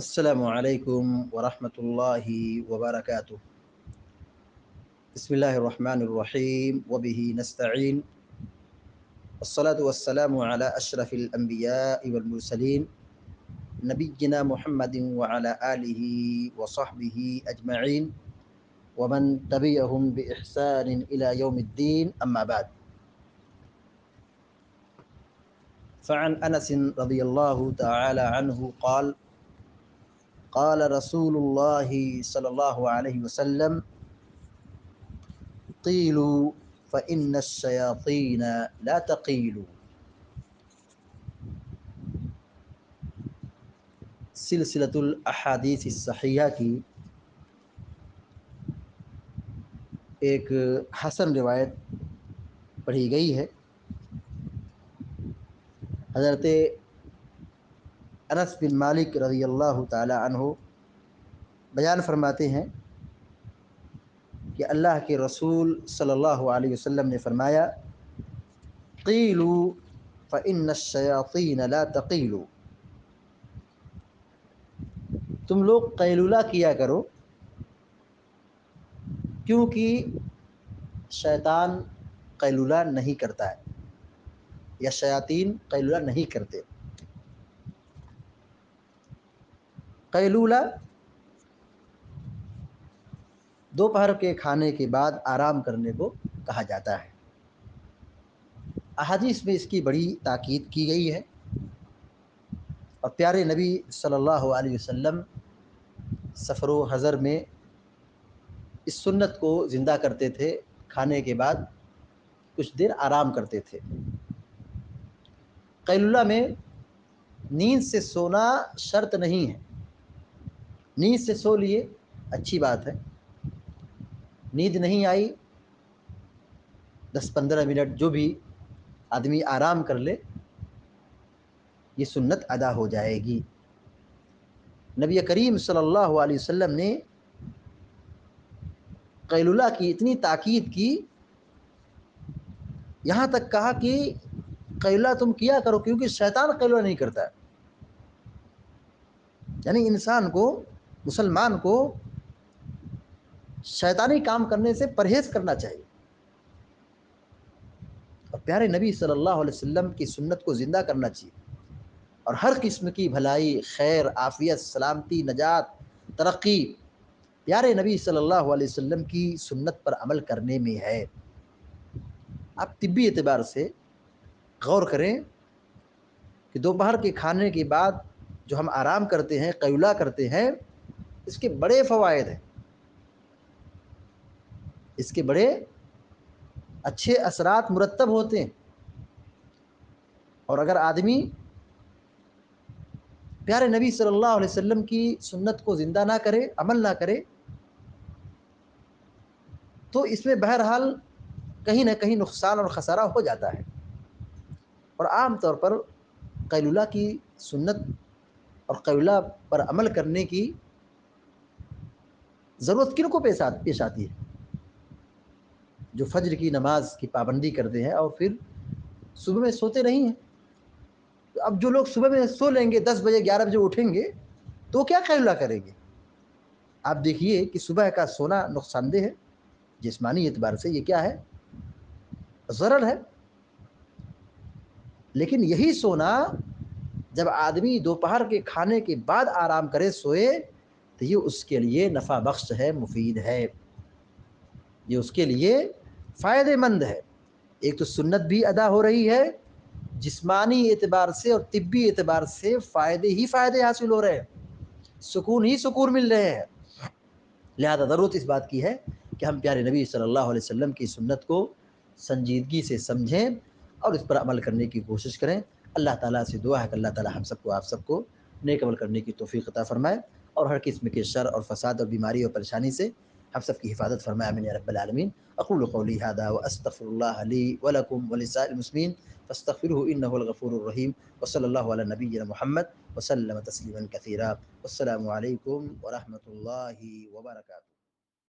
السلام علیکم ورحمۃ اللہ وبرکاتہ۔ بسم اللہ الرحمن الرحیم وبہ نستعین، والصلاة والسلام علی اشرف الانبیاء والمرسلین، نبینا محمد وعلی آلہ وصحبہ اجمعین، ومن تبعہم بإحسان الی یوم الدین، اما بعد۔ فعن انس رضی اللہ تعالی عنہ قال قال رسول اللہ صلی اللہ علیہ وسلم قیلوا فإن الشیاطین لا تقیلوا۔ سلسلۃ الاحادیث الصحیحہ کی ایک حسن روایت پڑھی گئی ہے۔ حضرت انس بن مالک رضی اللہ تعالی عنہ بیان فرماتے ہیں کہ اللہ کے رسول صلی اللہ علیہ وسلم نے فرمایا، قیلوا فإن الشیاطین لا تقیلوا، تم لوگ قیلولہ کیا کرو کیونکہ شیطان قیلولہ نہیں کرتا ہے، یا شیاطین قیلولہ نہیں کرتے۔ قیلولہ دوپہر کے کھانے کے بعد آرام کرنے کو کہا جاتا ہے۔ احادیث میں اس کی بڑی تاکید کی گئی ہے، اور پیارے نبی صلی اللہ علیہ وسلم سفر و حضر میں اس سنت کو زندہ کرتے تھے، کھانے کے بعد کچھ دیر آرام کرتے تھے۔ قیلولہ میں نیند سے سونا شرط نہیں ہے، نیند سے سو لیے اچھی بات ہے، نیند نہیں آئی 10-15 منٹ جو بھی آدمی آرام کر لے، یہ سنت ادا ہو جائے گی۔ نبی کریم صلی اللہ علیہ وسلم نے قیلولہ کی اتنی تاکید کی، یہاں تک کہا کہ قیلولہ تم کیا کرو کیونکہ شیطان قیلولہ نہیں کرتا ہے۔ یعنی انسان کو، مسلمان کو شیطانی کام کرنے سے پرہیز کرنا چاہیے، اور پیارے نبی صلی اللہ علیہ وسلم کی سنت کو زندہ کرنا چاہیے، اور ہر قسم کی بھلائی، خیر، عافیت، سلامتی، نجات، ترقی پیارے نبی صلی اللہ علیہ وسلم کی سنت پر عمل کرنے میں ہے۔ آپ طبی اعتبار سے غور کریں کہ دوپہر کے کھانے کے بعد جو ہم آرام کرتے ہیں، قیلولہ کرتے ہیں، اس کے بڑے فوائد ہیں، اس کے بڑے اچھے اثرات مرتب ہوتے ہیں۔ اور اگر آدمی پیارے نبی صلی اللہ علیہ وسلم کی سنت کو زندہ نہ کرے، عمل نہ کرے، تو اس میں بہرحال کہیں نہ کہیں نقصان اور خسارہ ہو جاتا ہے۔ اور عام طور پر قیلولہ کی سنت اور قیلولہ پر عمل کرنے کی ضرورت کن کو پیش آتی ہے؟ جو فجر کی نماز کی پابندی کرتے ہیں اور پھر صبح میں سوتے نہیں ہیں۔ اب جو لوگ صبح میں سو لیں گے، 10 بجے 11 بجے اٹھیں گے، تو کیا قیلولہ کریں گے؟ آپ دیکھیے کہ صبح کا سونا نقصان دہ ہے، جسمانی اعتبار سے یہ کیا ہے؟ ضرر ہے۔ لیکن یہی سونا جب آدمی دوپہر کے کھانے کے بعد آرام کرے، سوئے، تو یہ اس کے لیے نفع بخش ہے، مفید ہے، یہ اس کے لیے فائدہ مند ہے۔ ایک تو سنت بھی ادا ہو رہی ہے، جسمانی اعتبار سے اور طبی اعتبار سے فائدے ہی فائدے حاصل ہو رہے ہیں، سکون ہی سکون مل رہے ہیں۔ لہذا ضرورت اس بات کی ہے کہ ہم پیارے نبی صلی اللہ علیہ وسلم کی سنت کو سنجیدگی سے سمجھیں اور اس پر عمل کرنے کی کوشش کریں۔ اللہ تعالیٰ سے دعا ہے کہ اللہ تعالیٰ ہم سب کو، آپ سب کو نیک عمل کرنے کی توفیق عطا فرمائے، اور ہر قسم کے شر اور فساد اور بیماری اور پریشانی سے ہم سب کی حفاظت فرمائے، آمین یا رب العالمین۔ اقول قولی ھذا واستغفر اللہ لی ولکم ولسائر المسلمین فاستغفروہ انہ الغفور الرحیم، وصلی اللہ علی نبینا محمد وسلم تسلیما کثیرا۔ والسلام علیکم ورحمۃ اللہ وبرکاتہ۔